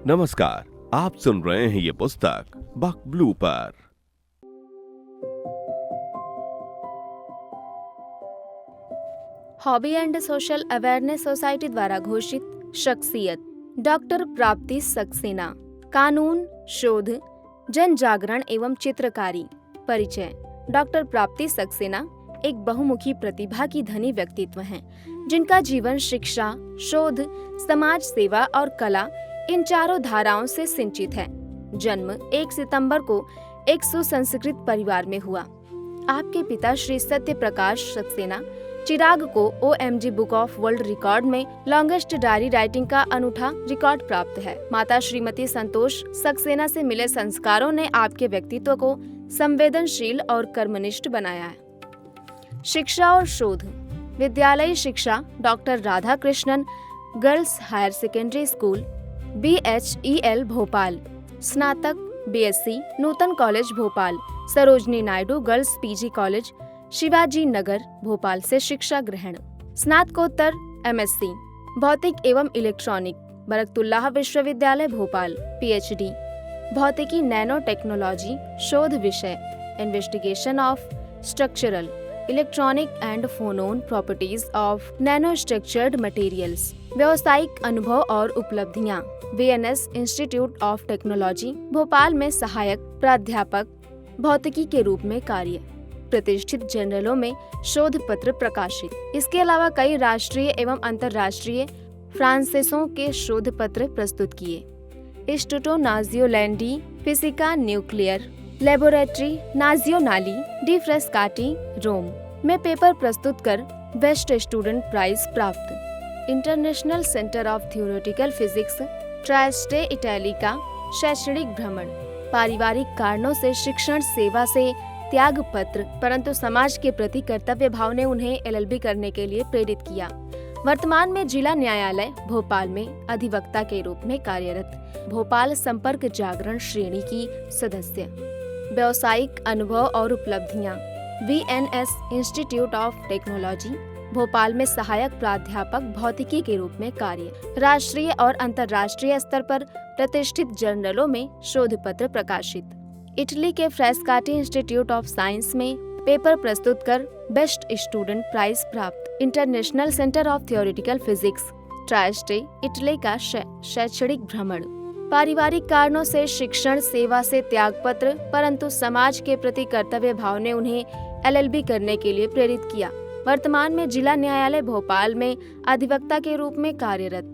नमस्कार, आप सुन रहे हैं ये पुस्तक बक ब्लू पर। Hobby and social awareness society द्वारा घोषित शख्सियत डॉक्टर प्राप्ति सक्सेना। कानून, शोध, जन जागरण एवं चित्रकारी। परिचय। डॉक्टर प्राप्ति सक्सेना एक बहुमुखी प्रतिभा की धनी व्यक्तित्व हैं, जिनका जीवन शिक्षा, शोध, समाज सेवा और कला इन चारों धाराओं से सिंचित है। जन्म 1 सितंबर को एक सुसंस्कृत परिवार में हुआ। आपके पिता श्री सत्य प्रकाश सक्सेना चिराग को OMG book of world record में लॉन्गेस्ट डायरी राइटिंग का अनूठा रिकॉर्ड प्राप्त है। माता श्रीमती संतोष सक्सेना से मिले संस्कारों ने आपके व्यक्तित्व को संवेदनशील और कर्मनिष्ठ बनाया है। शिक्षा और शोध। विद्यालयी शिक्षा doctor Radha Krishnan girls higher secondary school BHEL Bhopal. स्नातक BSc Nutan college Bhopal, Sarojini Naidu girls PG college Shivaji Nagar Bhopal से शिक्षा ग्रहण। स्नातकोत्तर MSc भौतिक एवं इलेक्ट्रॉनिक बरकतुल्लाह विश्वविद्यालय भोपाल। PhD भौतिकी नैनो टेक्नोलॉजी शोध विषय investigation of structural electronic and phonon properties of nano structured materials. व्यावसायिक अनुभव और उपलब्धियां। VNS institute of technology Bhopal में सहायक प्राध्यापक भौतिकी के रूप में कार्य। प्रतिष्ठित जर्नलों में शोध पत्र प्रकाशित। इसके अलावा कई राष्ट्रीय एवं अंतर्राष्ट्रीय फ्रांसीसों के शोध पत्र प्रस्तुत किए। इंस्टीट्यूटो नाजियोलैंडी फिजिका न्यूक्लियर लेबोरेटरी नाजियोनाली डी फ्रेस्काटी रोम में पेपर प्रस्तुत कर बेस्ट स्टूडेंट प्राइज प्राप्त। International centre of theoretical physics Trieste Italy का शैक्षणिक भ्रमण। पारिवारिक कारणों से शिक्षण सेवा से त्याग पत्र, परंतु समाज के प्रति कर्तव्य भाव ने उन्हें LLB करने के लिए प्रेरित किया। वर्तमान में जिला न्यायालय भोपाल में अधिवक्ता के रूप में कार्यरत। भोपाल संपर्क जागरण श्रेणी की सदस्य। व्यावसायिक अनुभव और उपलब्धियां। VNS institute of technology Bhopal में सहायक प्राध्यापक भौतिकी के रूप में कार्य। राष्ट्रीय और अंतर्राष्ट्रीय स्तर पर प्रतिष्ठित जर्नलों में शोध पत्र प्रकाशित। इटली के फ्रेस्काटी इंस्टीट्यूट ऑफ साइंस में पेपर प्रस्तुत कर बेस्ट स्टूडेंट प्राइज प्राप्त। International centre of theoretical physics Trieste Italy का शैक्षणिक भ्रमण। पारिवारिक कारणों से शिक्षण सेवा से त्यागपत्र, परंतु समाज के प्रति कर्तव्य भाव ने उन्हें LLB करने के लिए प्रेरित किया। वर्तमान में जिला न्यायालय भोपाल में अधिवक्ता के रूप में कार्यरत।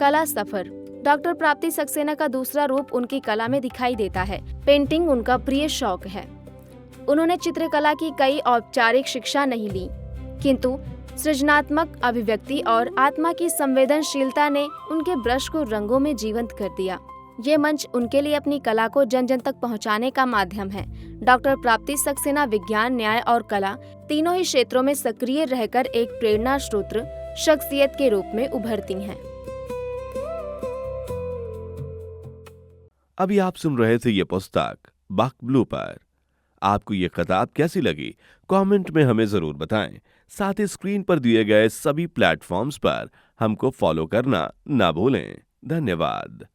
कला सफर। डॉक्टर प्राप्ति सक्सेना का दूसरा रूप उनकी कला में दिखाई देता है। पेंटिंग उनका प्रिय शौक है। उन्होंने चित्रकला की कई औपचारिक शिक्षा नहीं ली, किंतु सृजनात्मक अभिव्यक्ति और आत्मा की संवेदनशीलता ने उनके ब्रश को रंगों में जीवंत कर दिया। ये मंच उनके लिए अपनी कला को जन जन तक पहुंचाने का माध्यम है। डॉक्टर प्राप्ति सक्सेना विज्ञान, न्याय और कला तीनों ही क्षेत्रों में सक्रिय रहकर एक प्रेरणा स्रोत शख्सियत के रूप में उभरती हैं। अभी आप सुन रहे थे ये पुस्तक बक ब्लू पर। आपको ये किताब कैसी लगी कमेंट में हमें जरूर बताएं। साथ ही स्क्रीन पर दिए गए सभी प्लेटफॉर्म्स पर हमको फॉलो करना ना भूलें। धन्यवाद।